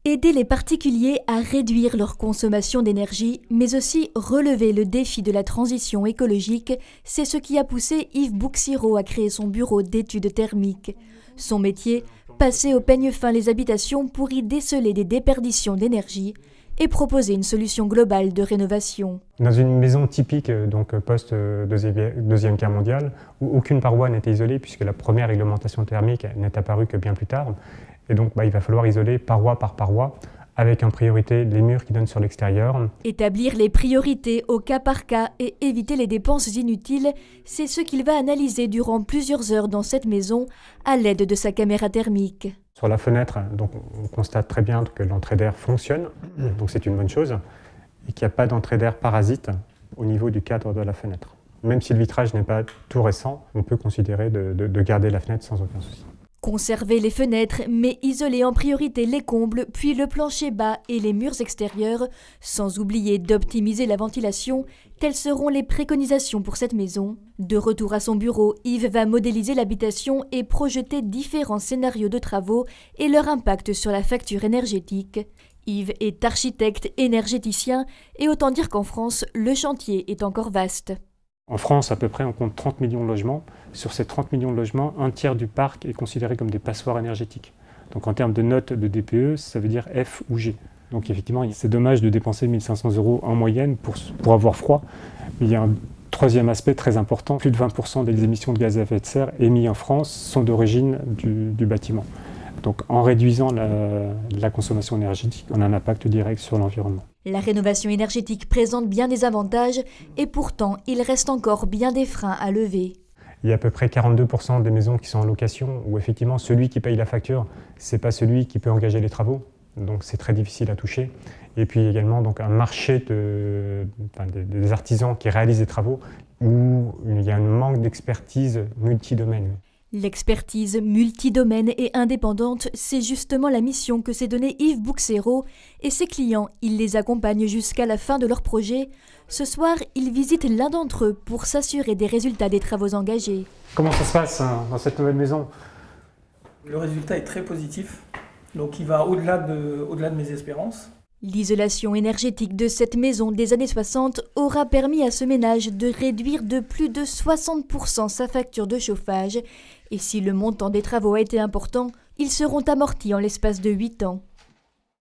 Aider les particuliers à réduire leur consommation d'énergie, mais aussi relever le défi de la transition écologique, c'est ce qui a poussé Yves Bouxiro à créer son bureau d'études thermiques. Son métier, passer au peigne fin les habitations pour y déceler des déperditions d'énergie et proposer une solution globale de rénovation. Dans une maison typique, donc post-Deuxième Guerre mondiale, où aucune paroi n'était isolée puisque la première réglementation thermique n'est apparue que bien plus tard, et donc il va falloir isoler paroi par paroi, avec en priorité les murs qui donnent sur l'extérieur. Établir les priorités au cas par cas et éviter les dépenses inutiles, c'est ce qu'il va analyser durant plusieurs heures dans cette maison à l'aide de sa caméra thermique. Sur la fenêtre, donc, on constate très bien que l'entrée d'air fonctionne, donc c'est une bonne chose, et qu'il n'y a pas d'entrée d'air parasite au niveau du cadre de la fenêtre. Même si le vitrage n'est pas tout récent, on peut considérer de garder la fenêtre sans aucun souci. Conserver les fenêtres, mais isoler en priorité les combles, puis le plancher bas et les murs extérieurs, sans oublier d'optimiser la ventilation, telles seront les préconisations pour cette maison. De retour à son bureau, Yves va modéliser l'habitation et projeter différents scénarios de travaux et leur impact sur la facture énergétique. Yves est architecte énergéticien et autant dire qu'en France, le chantier est encore vaste. En France, à peu près, on compte 30 millions de logements. Sur ces 30 millions de logements, un tiers du parc est considéré comme des passoires énergétiques. Donc en termes de notes de DPE, ça veut dire F ou G. Donc effectivement, c'est dommage de dépenser 1 500 € en moyenne pour avoir froid. Il y a un troisième aspect très important. Plus de 20% des émissions de gaz à effet de serre émises en France sont d'origine du bâtiment. Donc en réduisant la consommation énergétique, on a un impact direct sur l'environnement. La rénovation énergétique présente bien des avantages et pourtant, il reste encore bien des freins à lever. Il y a à peu près 42% des maisons qui sont en location où effectivement celui qui paye la facture, ce n'est pas celui qui peut engager les travaux. Donc c'est très difficile à toucher. Et puis également donc, un marché des artisans qui réalisent des travaux où il y a un manque d'expertise multidomaine. L'expertise multidomaine et indépendante, c'est justement la mission que s'est donnée Yves Bouxiro et ses clients, il les accompagne jusqu'à la fin de leur projet. Ce soir, il visite l'un d'entre eux pour s'assurer des résultats des travaux engagés. Comment ça se passe dans cette nouvelle maison ? Le résultat est très positif, donc il va au-delà de mes espérances. L'isolation énergétique de cette maison des années 60 aura permis à ce ménage de réduire de plus de 60% sa facture de chauffage. Et si le montant des travaux a été important, ils seront amortis en l'espace de 8 ans.